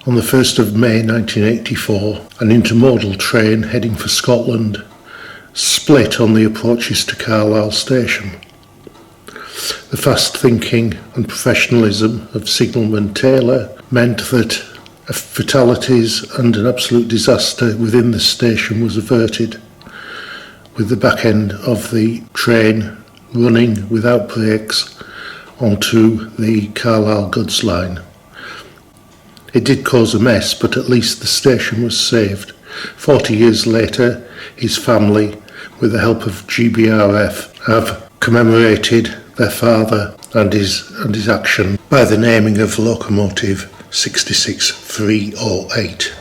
On the 1st of May 1984, an intermodal train heading for Scotland split on the approaches to Carlisle station. The fast thinking and professionalism of Signalman Taylor meant that fatalities and an absolute disaster within the station was averted, with the back end of the train running without brakes onto the Carlisle goods line. It did cause a mess, but at least the station was saved. 40 years later, his family, with the help of GBRF, have commemorated their father and his action by the naming of locomotive 66308.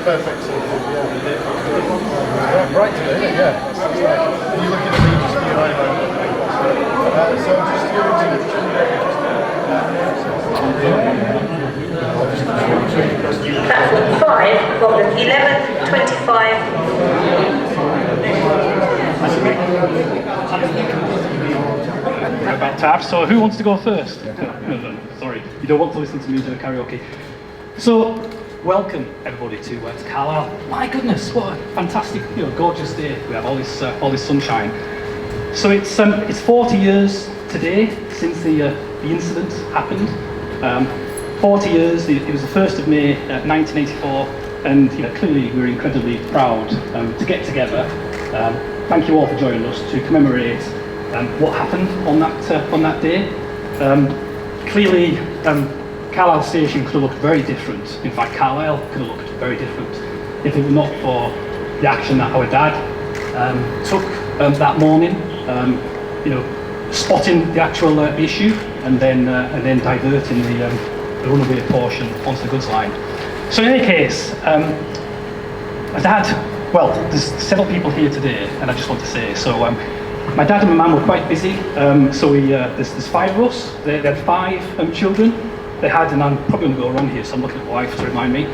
perfect sort of, yeah. Bright today, isn't it? Yeah. Are you looking at me just for your iPhone? So just here Platform 5, problem 11:25. We're about to have, so who wants to go first? No, sorry, you don't want to listen to me do a karaoke. So, welcome everybody to Carlisle. My goodness, what a fantastic, gorgeous day. We have all this sunshine. So it's 40 years today since the incident happened. 40 years. It was the 1st of May 1984, and clearly we're incredibly proud to get together. Thank you all for joining us to commemorate what happened on that day. Clearly, Carlisle Station could have looked very different. In fact, Carlisle could have looked very different if it were not for the action that our dad took that morning. Spotting the actual issue and then diverting the runaway portion onto the goods line. So in any case, my dad. Well, there's several people here today, and I just want to say so. My dad and my mum were quite busy, so there's 5 of us. They had 5 children. They had, and I'm probably going to go wrong here, so I'm looking at my wife to remind me.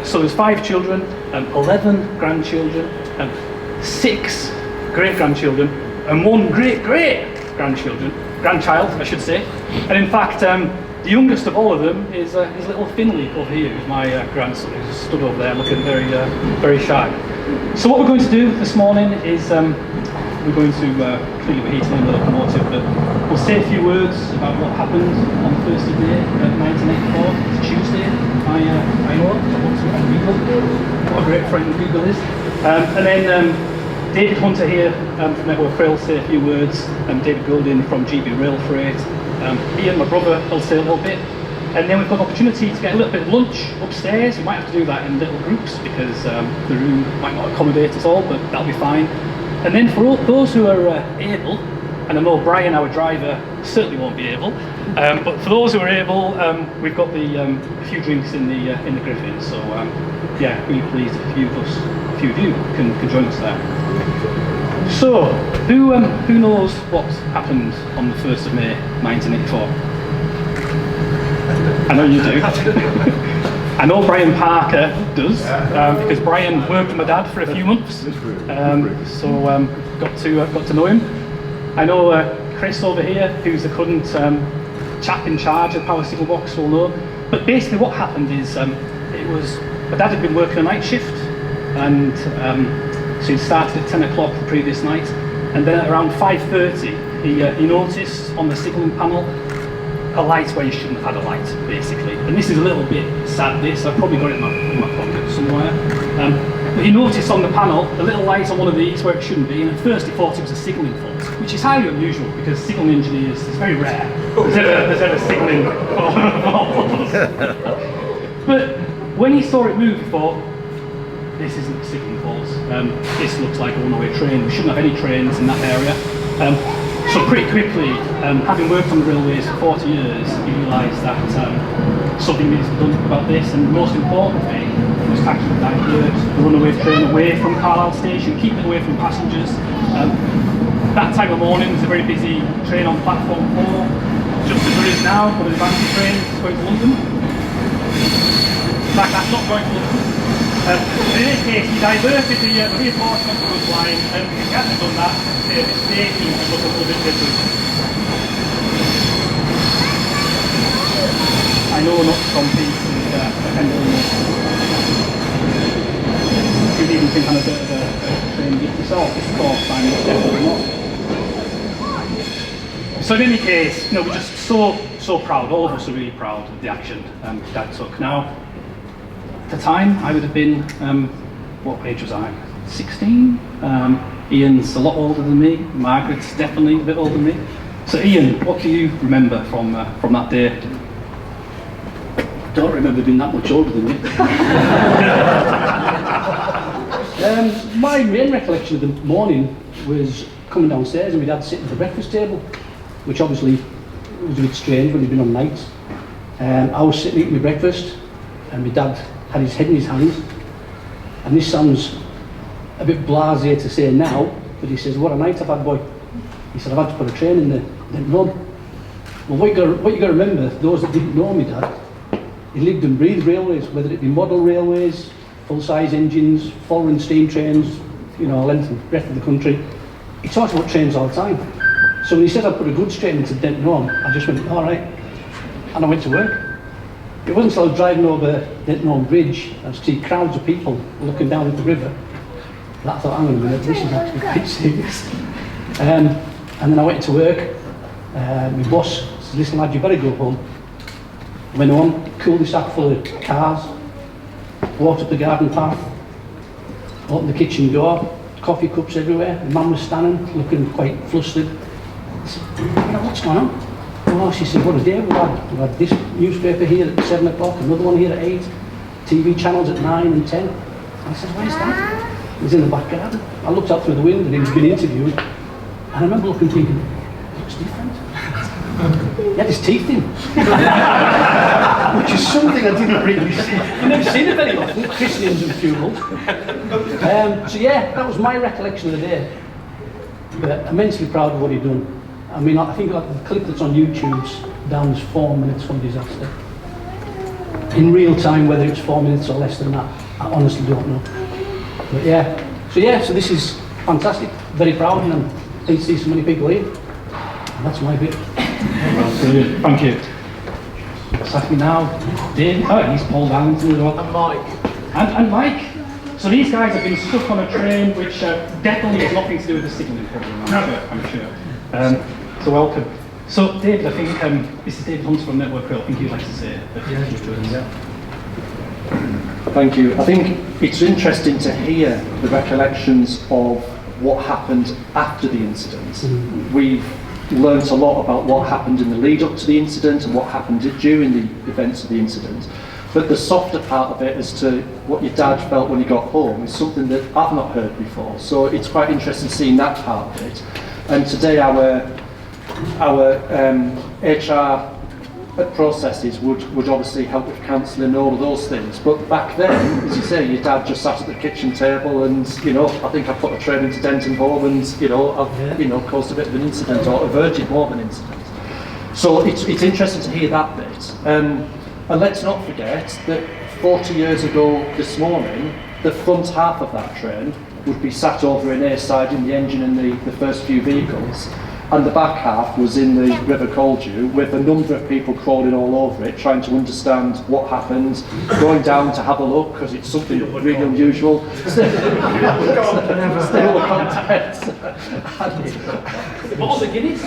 So there's 5 children, 11 grandchildren, 6 great-grandchildren, and 1 grandchild, I should say. And in fact, the youngest of all of them is little Finley over here, who's my grandson, who's stood over there looking very, very shy. So what we're going to do this morning is we're going to, clearly we're heating in the locomotive, but we'll say a few words about what happened on the 1st of May 1984. It's Tuesday, I know, I want to on Google, what a great friend Google is. And then David Hunter here from Network Rail will say a few words, David Goulding from GB Rail Freight, Ian, my brother, will say a little bit. And then we've got an opportunity to get a little bit of lunch upstairs. We might have to do that in little groups because the room might not accommodate us all, but that'll be fine. And then for all those who are able, and I know Brian, our driver, certainly won't be able, but for those who are able, we've got a few drinks in the Griffin. So yeah, really pleased if a few of you can join us there. So who knows what happened on the 1st of May 1984? I know you do. I know Brian Parker does, because Brian worked with my dad for a few months, so got to know him. I know Chris over here, who's the current chap in charge of Power Signal Box, will know. But basically what happened is, my dad had been working a night shift, and so he started at 10 o'clock the previous night, and then at around 5:30 he noticed on the signalling panel a light where you shouldn't have had a light, basically. And this is a little bit sad, this, I've probably got it in my pocket somewhere. But he noticed on the panel a little light on one of these where it shouldn't be, and at first he thought it was a signalling fault, which is highly unusual because signalling engineers, it's very rare. There's ever signalling faults. But when he saw it move, he thought, this isn't a signalling fault. This looks like a runaway train. We shouldn't have any trains in that area. So pretty quickly, having worked on the railways for 40 years, he realised that something needs to be done about this, and the most important thing was to actually divert the runaway train away from Carlisle Station, keep it away from passengers. That time of morning was a very busy train on platform 4, just as there is now, one of the advanced trains going to London. In fact, that's not going to London. In any case, he diverted the rear portion of the goods line, and if he hadn't done that, the staging would look a little bit different. I know not to compete with pendulum. You even think I'm a bit of a train geek myself, of course, I'm definitely not. So in any case, we're just so proud, all of us are really proud of the action Dad took. Now, at the time, I would have been, what age was I? 16? Ian's a lot older than me. Margaret's definitely a bit older than me. So Ian, what do you remember from that day? I don't remember being that much older than you. My main recollection of the morning was coming downstairs and my dad sitting at the breakfast table, which obviously was a bit strange when he'd been on nights. I was sitting eating my breakfast and my dad had his head in his hands And this sounds a bit blasé to say now, but he says, what a night I've had, boy. He said, I've had to put a train in there, didn't run. Well, what you got to remember, those that didn't know me dad, he lived and breathed railways, whether it be model railways, full-size engines, foreign steam trains, you know, length and breadth of the country. He talks about trains all the time. So when he said I'd put a goods train into Denton Home, I just went, all right. And I went to work. It wasn't until I was driving over Denton Home Bridge, I see crowds of people looking down at the river, that I thought, hang on a minute, this is actually quite serious. And then I went to work. My boss said, listen lad, you better go home. Went home, cul-de-sac full of cars, walked up the garden path, opened the kitchen door, coffee cups everywhere. The man was standing, looking quite flustered. I said, what's going on? Oh, she said, what a day we've had this newspaper here at 7 o'clock, another one here at 8, TV channels at 9 and 10. I said, where's that? He was in the back garden. I looked out through the window and he was being interviewed. And I remember looking thinking, he looks different. He had his teeth in. Which is something I didn't really see. I've never seen it very often, christenings and funerals. So yeah, that was my recollection of the day. But immensely proud of what he'd done. I mean, I think like the clip that's on YouTube's down as 4 minutes from disaster. In real time, whether it's 4 minutes or less than that, I honestly don't know. But yeah, so this is fantastic. Very proud, and I'm pleased to see so many people here. And that's my bit. Brilliant. Thank you. Ask me now, Dave. Oh, he's Paul Darlington as well. And Mike. And Mike. So these guys have been stuck on a train which definitely has nothing to do with the signalling program, I'm sure. So welcome. So David, I think this is David Hunter from Network Rail. I think you'd like to say a few words. Thank you. I think it's interesting to hear the recollections of what happened after the incident. We've learnt a lot about what happened in the lead up to the incident and what happened during the events of the incident. But the softer part of it as to what your dad felt when he got home is something that I've not heard before. So it's quite interesting seeing that part of it. And today our HR processes would obviously help with counselling and all of those things. But back then, as you say, your dad just sat at the kitchen table and, you know, I think I put a train into Denton Home and, you know, I've caused a bit of an incident or averted more of an incident. So it's interesting to hear that bit. And let's not forget that 40 years ago this morning, the front half of that train would be sat over in airside in the engine and the first few vehicles, and the back half was in the River Caldew with a number of people crawling all over it, trying to understand what happened, going down to have a look because it's something really unusual. Still the contents. What the Guinness?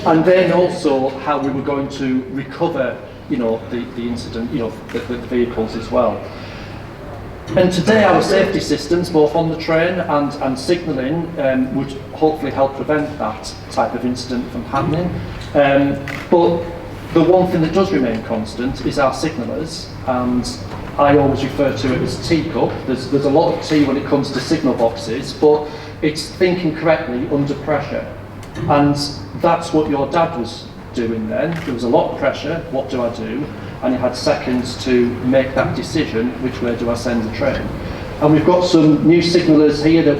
And then also how we were going to recover, you know, the incident, you know, the vehicles as well. And today our safety systems, both on the train and signalling, would hopefully help prevent that type of incident from happening. But the one thing that does remain constant is our signallers, and I always refer to it as teacup. There's a lot of tea when it comes to signal boxes, but it's thinking correctly under pressure. And that's what your dad was doing then. There was a lot of pressure, what do I do? And he had seconds to make that decision, which way do I send the train? And we've got some new signallers here that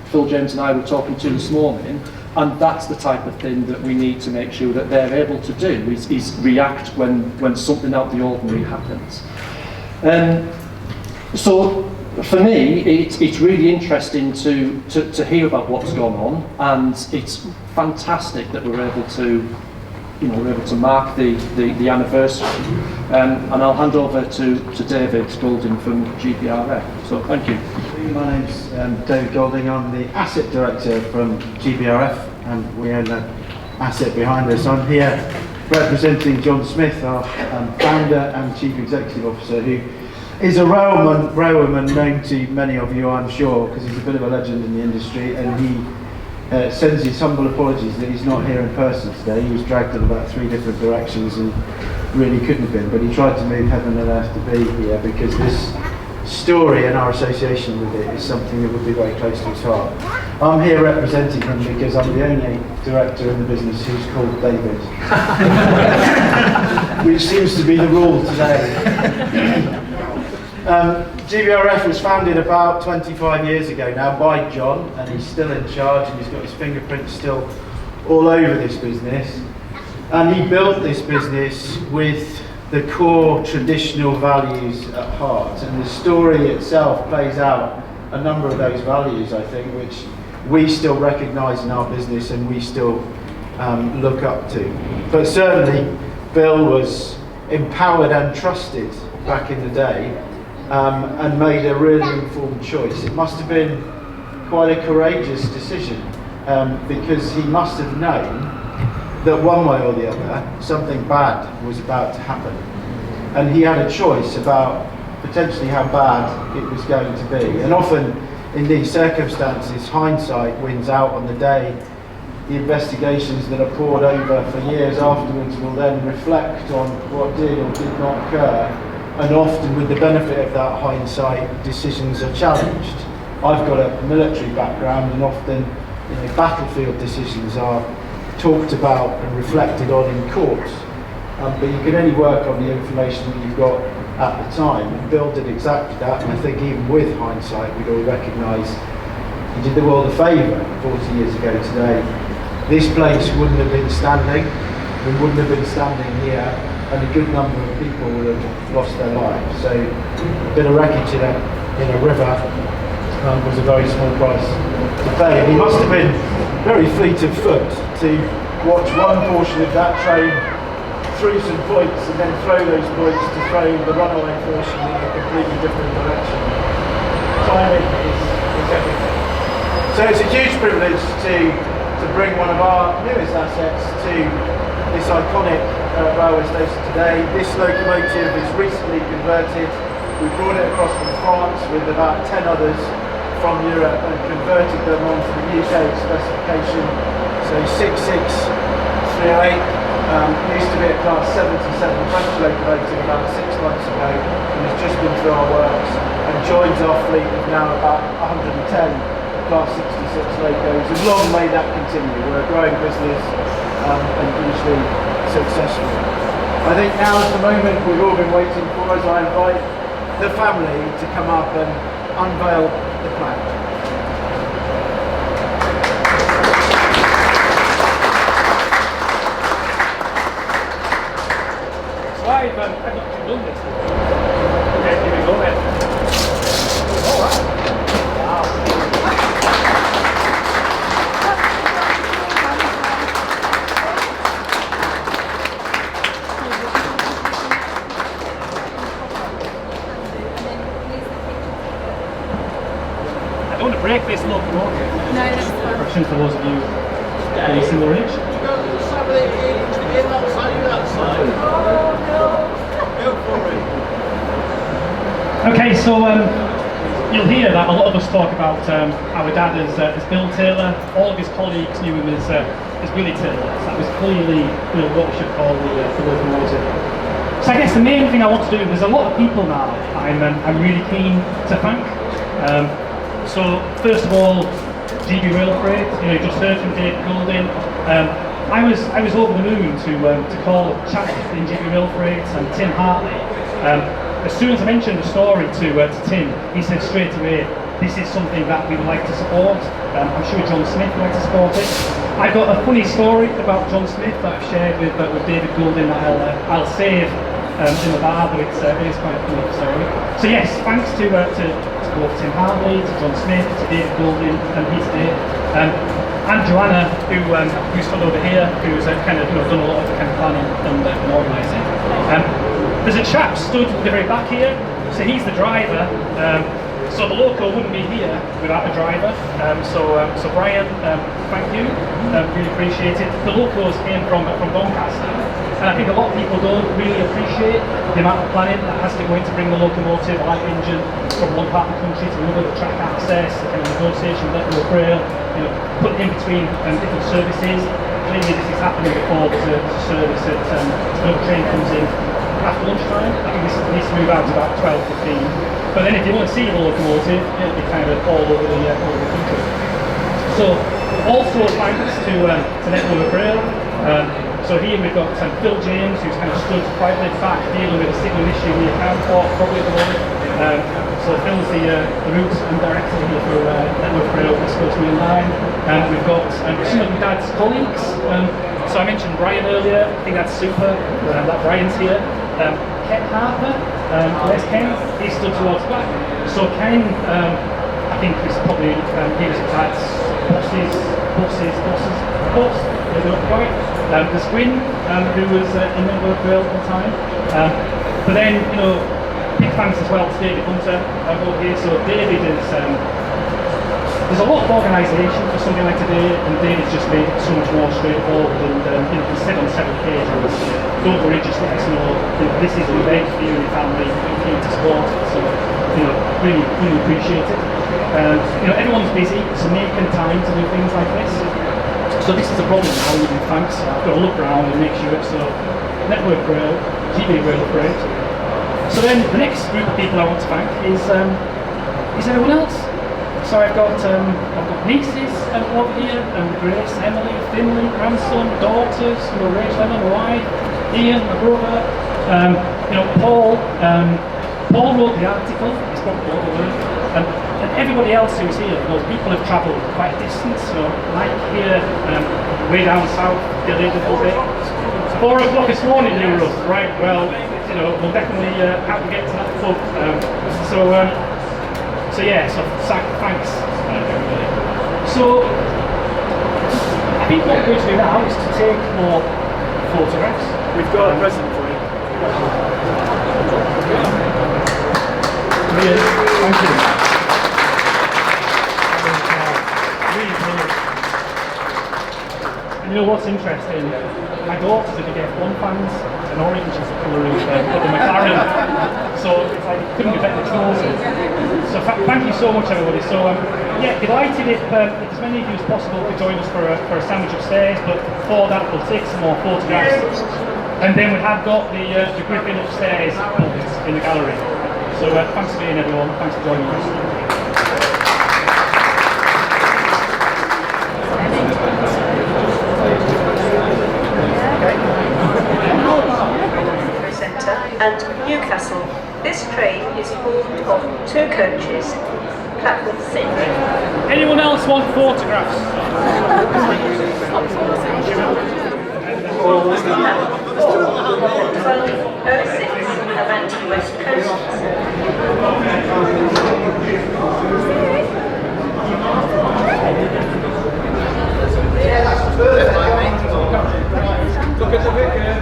Phil James and I were talking to this morning, and that's the type of thing that we need to make sure that they're able to do, is react when something out of the ordinary happens. So for me, it's really interesting to hear about what's gone on, and it's fantastic that we're able to mark the anniversary. And I'll hand over to David Golding from GPRF. So thank you. My name's David Golding. I'm the asset director from GPRF, and we own the asset behind us. I'm here representing John Smith, our founder and chief executive officer, who is a railwayman known to many of you, I'm sure, because he's a bit of a legend in the industry, and he sends his humble apologies that he's not here in person today. He was dragged in about 3 different directions and really couldn't have been, but he tried to move heaven and earth to be here because this story and our association with it is something that would be very close to his heart. I'm here representing him because I'm the only director in the business who's called David, which seems to be the rule today. GBRF was founded about 25 years ago now by John, and he's still in charge, and he's got his fingerprints still all over this business. And he built this business with the core traditional values at heart, and the story itself plays out a number of those values, I think, which we still recognise in our business and we still look up to. But certainly Bill was empowered and trusted back in the day, and made a really informed choice. It must have been quite a courageous decision, because he must have known that one way or the other something bad was about to happen, and he had a choice about potentially how bad it was going to be. And often in these circumstances, hindsight wins out on the day. The investigations that are poured over for years afterwards will then reflect on what did or did not occur, and often with the benefit of that hindsight, decisions are challenged. I've got a military background, and often battlefield decisions are talked about and reflected on in court, but you can only work on the information that you've got at the time, and Bill did exactly that. And I think even with hindsight, we'd all recognise he did the world a favour 40 years ago today. This place wouldn't have been standing, we wouldn't have been standing here, and a good number of people would have lost their lives. So a bit of wreckage in a river was a very small price to pay. And he must have been very fleet of foot to watch one portion of that train through some points and then throw those points to throw the runaway portion in a completely different direction. Timing is everything. So it's a huge privilege to bring one of our newest assets to this iconic railway station today. This locomotive is recently converted. We brought it across from France with about 10 others from Europe and converted them onto the UK specification. So 66308 used to be a class 77 French locomotive about 6 months ago, and has just been through our works and joins our fleet of now about 110 class 66 locos, and long may that continue. We're a growing business and hugely successful. I think now is the moment we've all been waiting for, as I invite the family to come up and unveil the plan. So I've not done this before. Okay, here we go then. All right. Wow. I don't want to break this locomotive. No, that's fine. Question for those of you in similar age. Okay, so you'll hear that a lot of us talk about our dad as Bill Taylor. All of his colleagues knew him as Willie Taylor. So that was clearly what we should call the locomotive. So I guess the main thing I want to do, there's a lot of people now I'm really keen to thank. So first of all, GB Rail Freight, you just heard from David Goulding. I was over the moon to call chat in GB Rail Freight and Tim Hartley. As soon as I mentioned the story to Tim, he said straight away, this is something that we would like to support. I'm sure John Smith would like to support it. I've got a funny story about John Smith that I've shared with David Goulding that I'll save in the bar, but it is quite a funny story. So yes, thanks to both Tim Hartley, to John Smith, to David Goulding and Peter Day, and Joanna, who stood over here, who's done a lot of the kind of planning and organising. There's a chap stood at the very back here, so he's the driver. So the loco wouldn't be here without a driver. So Brian, thank you, really appreciate it. The locos came from Doncaster, and I think a lot of people don't really appreciate the amount of planning that has to go into bring the locomotive, a light engine, from one part of the country to another, the track access, the kind of negotiation with Liverpool rail, put in between different services. Clearly this is happening before there's a service that another train comes in after lunchtime. I think this needs to move out to about 12:15. But then if you want to see the locomotive, it'll be kind of all over the country. So also thanks to Network Rail. So here we've got Phil James, who's kind of stood quietly back dealing with a signal issue we account for probably at the moment. So it fills the route and directs it here for Network Rail West Coast Main Line. We've got some of my dad's colleagues. So I mentioned Brian earlier. I think that's super that Brian's here. Ken Harper, where's Ken? He's stood towards back. So Ken, I think he's probably he was dad's bosses. They don't quite. There's Gwyn, who was in Network Rail all the time. But then, you know, big thanks as well to David Hunter over here. So David is, there's a lot of organisation for something like today, and David's just made it so much more straightforward. And you know, he said on several occasions, don't worry, just let us know, you know, this is an event for you and your family, you need to support it. So, you know, really appreciate it. You know, everyone's busy, so making time to do things like this. So this is a problem now, you know, thanks. I've got to look around and make sure. So Network Rail, GB Rail Upgrade. So then the next group of people I want to thank is everyone else. So I've got nieces over here, Grace, Emily, Finley, grandson, daughters, you know, Rachel, my wife, Ian, my brother, you know, Paul. Paul wrote the article, he's probably all the work. And everybody else who's here, those people have travelled quite a distance, so like here, way down south, delayed a little bit. 4 o'clock this morning, you were right, well, you know, we'll definitely have to get to that pub. So yeah, so thanks everybody. So, I think what we're going to do now is to take more photographs. We've got a present for you. Brilliant, thank you. And you know what's interesting? My daughters are big F1 fans, and orange is the colour of the McLaren. So it's like, couldn't be better chosen. So thank you so much, everybody. So yeah, delighted if as many of you as possible could join us for a sandwich upstairs. But before that, we'll take some more photographs, and then we have got the Griffin upstairs in the gallery. So thanks for being everyone. Thanks for joining us. And Newcastle. This train is formed of 2 coaches, platform 6. Anyone else want photographs? 1206 Avanti West Coast. Look at the picture.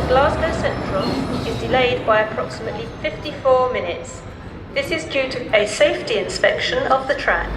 Glasgow Central is delayed by approximately 54 minutes. This is due to a safety inspection of the track.